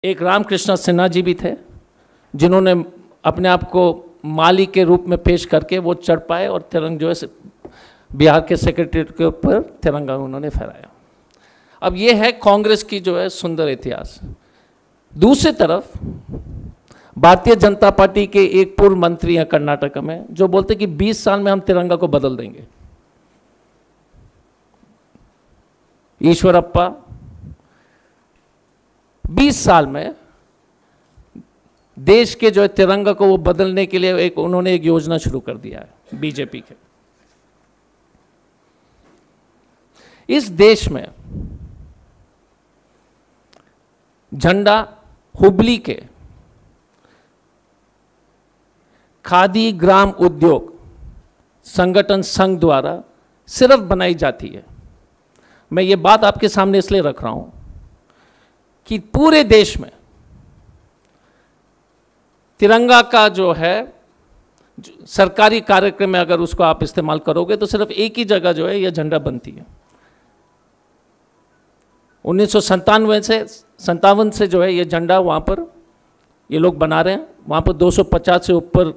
एक रामकृष्ण सिन्हा जी भी थे जिन्होंने अपने आप को माली के रूप में पेश करके वो चढ़ पाए और तिरंगा जो है बिहार के सेक्रेटरीट के ऊपर तिरंगा उन्होंने फहराया। अब ये है कांग्रेस की जो है सुंदर इतिहास। दूसरी तरफ भारतीय जनता पार्टी के एक पूर्व मंत्री हैं कर्नाटक में जो बोलते कि 20 साल में हम तिरंगा को बदल देंगे। ईश्वरप्पा 20 साल में देश के जो है तिरंगा को वो बदलने के लिए उन्होंने एक योजना शुरू कर दिया है बीजेपी के। इस देश में झंडा हुबली के खादी ग्राम उद्योग संगठन संघ द्वारा सिर्फ बनाई जाती है। मैं ये बात आपके सामने इसलिए रख रहा हूं कि पूरे देश में तिरंगा का जो है सरकारी कार्यक्रम में अगर उसको आप इस्तेमाल करोगे तो सिर्फ एक ही जगह जो है यह झंडा बनती है। 1957 से जो है ये झंडा वहाँ पर ये लोग बना रहे हैं। वहाँ पर 250 से ऊपर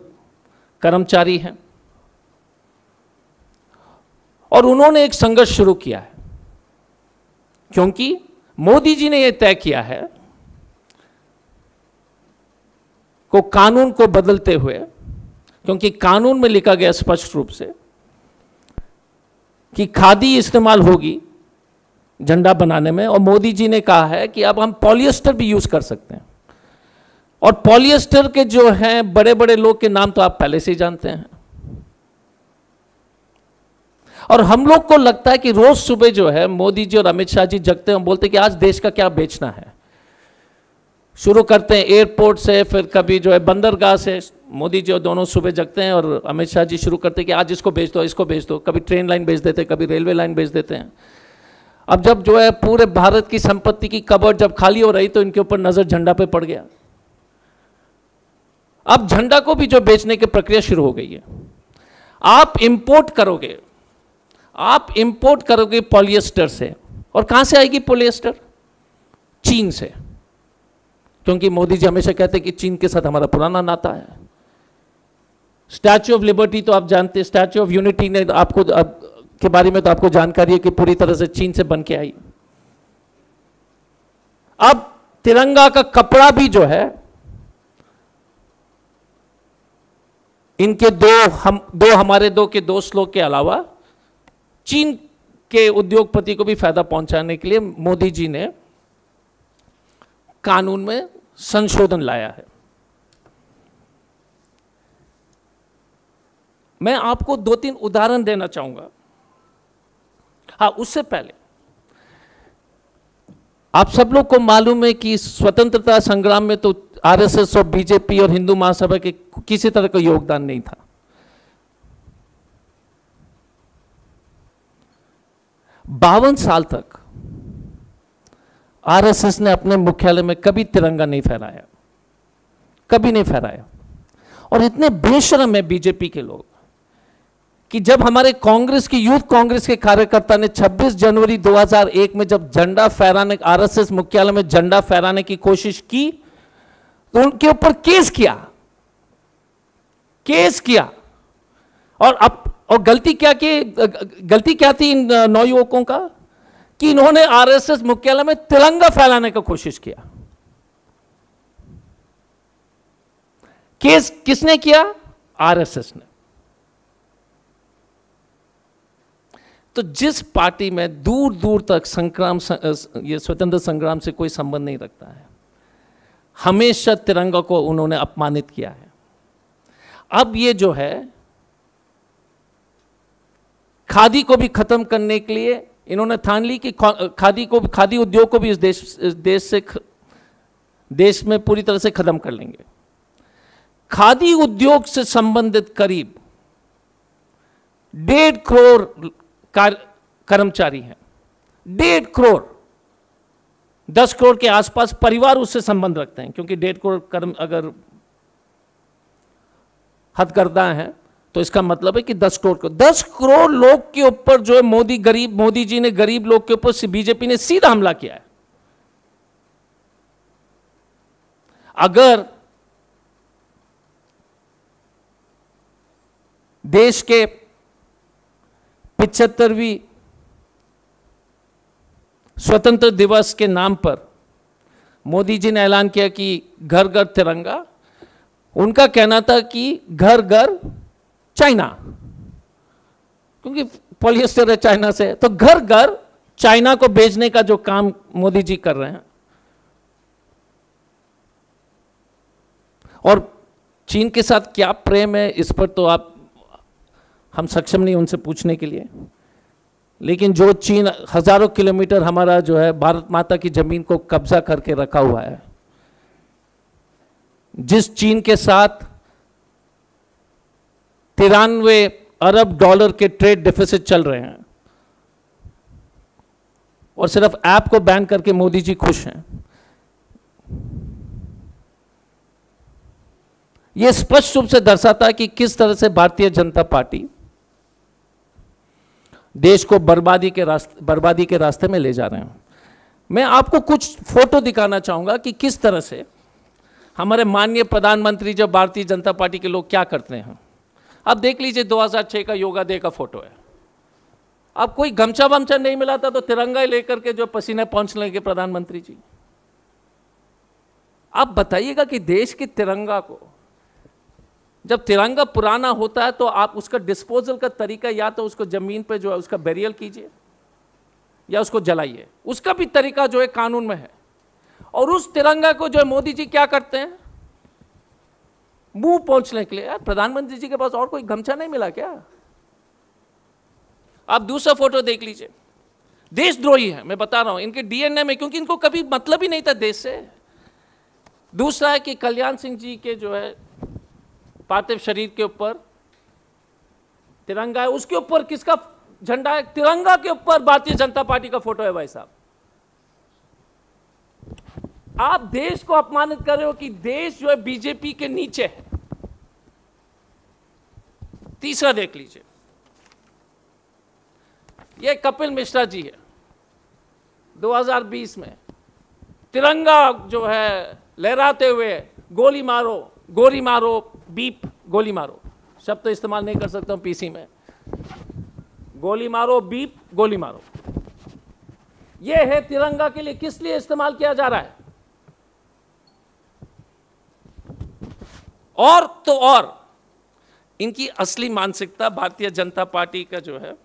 कर्मचारी हैं और उन्होंने एक संघर्ष शुरू किया है क्योंकि मोदी जी ने ये तय किया है को कानून को बदलते हुए, क्योंकि कानून में लिखा गया स्पष्ट रूप से कि खादी इस्तेमाल होगी झंडा बनाने में, और मोदी जी ने कहा है कि अब हम पॉलिएस्टर भी यूज कर सकते हैं। और पॉलिएस्टर के जो हैं बड़े बड़े लोग के नाम तो आप पहले से ही जानते हैं। और हम लोग को लगता है कि रोज सुबह जो है मोदी जी और अमित शाह जी जगते हैं, बोलते हैं कि आज देश का क्या बेचना है। शुरू करते हैं एयरपोर्ट से, फिर कभी जो है बंदरगाह से। मोदी जी और दोनों सुबह जगते हैं और अमित शाह जी शुरू करते हैं कि आज इसको बेच दो, इसको बेच दो। कभी ट्रेन लाइन बेच देते हैं, कभी रेलवे लाइन बेच देते हैं। अब जब जो है पूरे भारत की संपत्ति की कबर्ड जब खाली हो रही तो इनके ऊपर नजर झंडा पे पड़ गया। अब झंडा को भी जो बेचने की प्रक्रिया शुरू हो गई है। आप इंपोर्ट करोगे पॉलिएस्टर से, और कहां से आएगी पॉलिएस्टर? चीन से, क्योंकि मोदी जी हमेशा कहते हैं कि चीन के साथ हमारा पुराना नाता है। स्टैच्यू ऑफ लिबर्टी तो आप जानते हैं, स्टैच्यू ऑफ यूनिटी ने आपको के बारे में तो आपको जानकारी है कि पूरी तरह से चीन से बन के आई। अब तिरंगा का कपड़ा भी जो है इनके हमारे दोस्त लोग के अलावा चीन के उद्योगपति को भी फायदा पहुंचाने के लिए मोदी जी ने कानून में संशोधन लाया है। मैं आपको 2-3 उदाहरण देना चाहूंगा। हाँ, उससे पहले आप सब लोग को मालूम है कि स्वतंत्रता संग्राम में तो आरएसएस और बीजेपी और हिंदू महासभा के किसी तरह का योगदान नहीं था। 52 साल तक आरएसएस ने अपने मुख्यालय में कभी तिरंगा नहीं फहराया, कभी नहीं फहराया। और इतने बेशर्म है बीजेपी के लोग कि जब हमारे कांग्रेस की यूथ कांग्रेस के कार्यकर्ता ने 26 जनवरी 2001 में जब झंडा फहराने, आरएसएस मुख्यालय में झंडा फहराने की कोशिश की तो उनके ऊपर केस किया। और गलती क्या थी इन 9 युवकों का कि इन्होंने आरएसएस मुख्यालय में तिरंगा फैलाने की कोशिश किया। केस किसने किया? आरएसएस ने। तो जिस पार्टी में दूर दूर तक ये स्वतंत्र संग्राम से कोई संबंध नहीं रखता है, हमेशा तिरंगा को उन्होंने अपमानित किया है। अब ये जो है खादी को भी खत्म करने के लिए इन्होंने ठान ली कि खादी उद्योग को भी इस देश में पूरी तरह से खत्म कर लेंगे। खादी उद्योग से संबंधित करीब 1.5 करोड़ कर्मचारी हैं। 1.5 करोड़, 10 करोड़ के आसपास परिवार उससे संबंध रखते हैं, क्योंकि 1.5 करोड़ अगर हथकरघा हैं तो इसका मतलब है कि 10 करोड़ लोग के ऊपर जो है मोदी जी ने गरीब लोग के ऊपर बीजेपी ने सीधा हमला किया है। अगर देश के 75वीं स्वतंत्र दिवस के नाम पर मोदी जी ने ऐलान किया कि घर घर तिरंगा, उनका कहना था कि घर घर चाइना, क्योंकि पॉलिएस्टर है चाइना से, तो घर घर चाइना को बेचने का जो काम मोदी जी कर रहे हैं। और चीन के साथ क्या प्रेम है इस पर तो हम सक्षम नहीं उनसे पूछने के लिए, लेकिन जो चीन हजारों किलोमीटर हमारा जो है भारत माता की जमीन को कब्जा करके रखा हुआ है, जिस चीन के साथ 93 अरब डॉलर के ट्रेड डेफिसिट चल रहे हैं, और सिर्फ ऐप को बैन करके मोदी जी खुश हैं। यह स्पष्ट रूप से दर्शाता है कि किस तरह से भारतीय जनता पार्टी देश को बर्बादी के रास्ते में ले जा रहे हैं। मैं आपको कुछ फोटो दिखाना चाहूंगा कि किस तरह से हमारे माननीय प्रधानमंत्री जब भारतीय जनता पार्टी के लोग क्या करते हैं। अब देख लीजिए 2006 का योगा डे का फोटो है। अब कोई गमछा वमछा नहीं मिला था तो तिरंगा लेकर के जो पसीने पहुंच लेंगे प्रधानमंत्री जी। आप बताइएगा कि देश के तिरंगा को, जब तिरंगा पुराना होता है तो आप उसका डिस्पोजल का तरीका या तो उसको जमीन पे जो है उसका बेरियल कीजिए या उसको जलाइए, उसका भी तरीका जो है कानून में है। और उस तिरंगा को जो है मोदी जी क्या करते हैं, मुंह पहुंचने के लिए। यार प्रधानमंत्री जी के पास और कोई गमछा नहीं मिला क्या? आप दूसरा फोटो देख लीजिए। देशद्रोही है, मैं बता रहा हूं, इनके डीएनए में, क्योंकि इनको कभी मतलब ही नहीं था देश से। दूसरा है कि कल्याण सिंह जी के जो है पार्थिव शरीर के ऊपर तिरंगा है, उसके ऊपर किसका झंडा है? तिरंगा के ऊपर भारतीय जनता पार्टी का फोटो है। भाई साहब, आप देश को अपमानित कर रहे हो कि देश जो है बीजेपी के नीचे है। तीसरा देख लीजिए, ये कपिल मिश्रा जी है, 2020 में तिरंगा जो है लहराते हुए गोली मारो, गोली मारो, बीप, गोली मारो, शब्द तो इस्तेमाल नहीं कर सकता हूं पीसी में, गोली मारो, बीप, गोली मारो। यह है तिरंगा के लिए किस लिए इस्तेमाल किया जा रहा है। और तो और इनकी असली मानसिकता भारतीय जनता पार्टी का जो है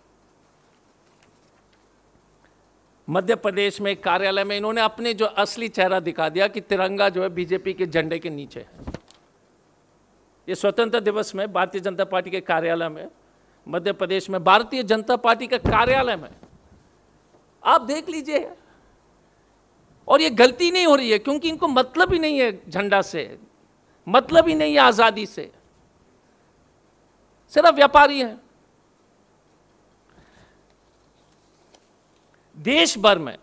मध्य प्रदेश में कार्यालय में इन्होंने अपने जो असली चेहरा दिखा दिया कि तिरंगा जो है बीजेपी के झंडे के नीचे है। ये स्वतंत्रता दिवस में भारतीय जनता पार्टी के कार्यालय में मध्य प्रदेश में, भारतीय जनता पार्टी के कार्यालय में आप देख लीजिए। और ये गलती नहीं हो रही है क्योंकि इनको मतलब ही नहीं है झंडा से, मतलब ही नहीं है आजादी से, सिर्फ व्यापारी है। देश भर में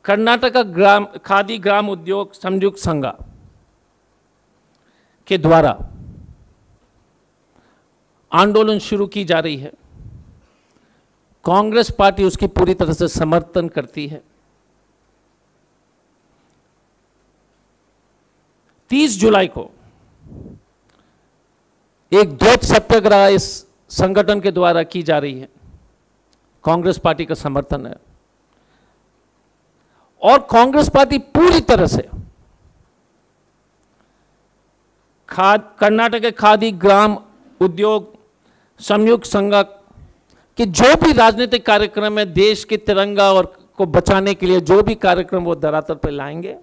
कर्नाटक खादी ग्राम उद्योग संयुक्त संघ के द्वारा आंदोलन शुरू की जा रही है। कांग्रेस पार्टी उसकी पूरी तरह से समर्थन करती है। 30 जुलाई को एक ध्वज सत्याग्रह इस संगठन के द्वारा की जा रही है। कांग्रेस पार्टी का समर्थन है और कांग्रेस पार्टी पूरी तरह से कर्नाटक के खादी ग्राम उद्योग संयुक्त संघ के जो भी राजनीतिक कार्यक्रम है, देश के तिरंगा और को बचाने के लिए जो भी कार्यक्रम वो धरातल पर लाएंगे,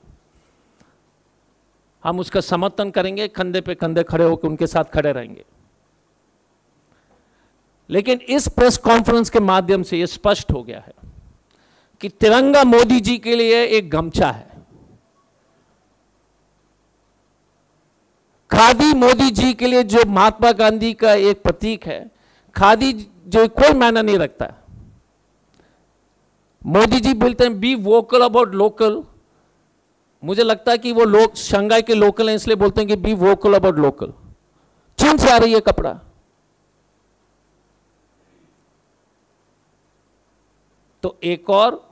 हम उसका समर्थन करेंगे, कंधे पे कंधे खड़े होकर उनके साथ खड़े रहेंगे। लेकिन इस प्रेस कॉन्फ्रेंस के माध्यम से यह स्पष्ट हो गया है कि तिरंगा मोदी जी के लिए एक गमछा है, खादी मोदी जी के लिए जो महात्मा गांधी का एक प्रतीक है। खादी जो कोई मायना नहीं रखता। मोदी जी बोलते हैं बी वोकल अबाउट लोकल। मुझे लगता है कि वो लोग शंघाई के लोकल हैं, इसलिए बोलते हैं कि बी वोकल अबाउट लोकल। चीन से आ रही है कपड़ा। तो एक और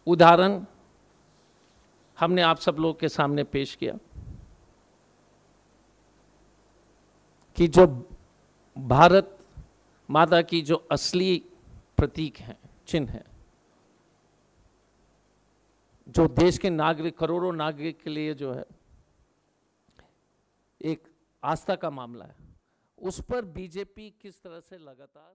उदाहरण हमने आप सब लोग के सामने पेश किया कि जो भारत माता की जो असली प्रतीक है, चिन्ह है, जो देश के नागरिक, करोड़ों नागरिक के लिए जो है एक आस्था का मामला है, उस पर बीजेपी किस तरह से लगातार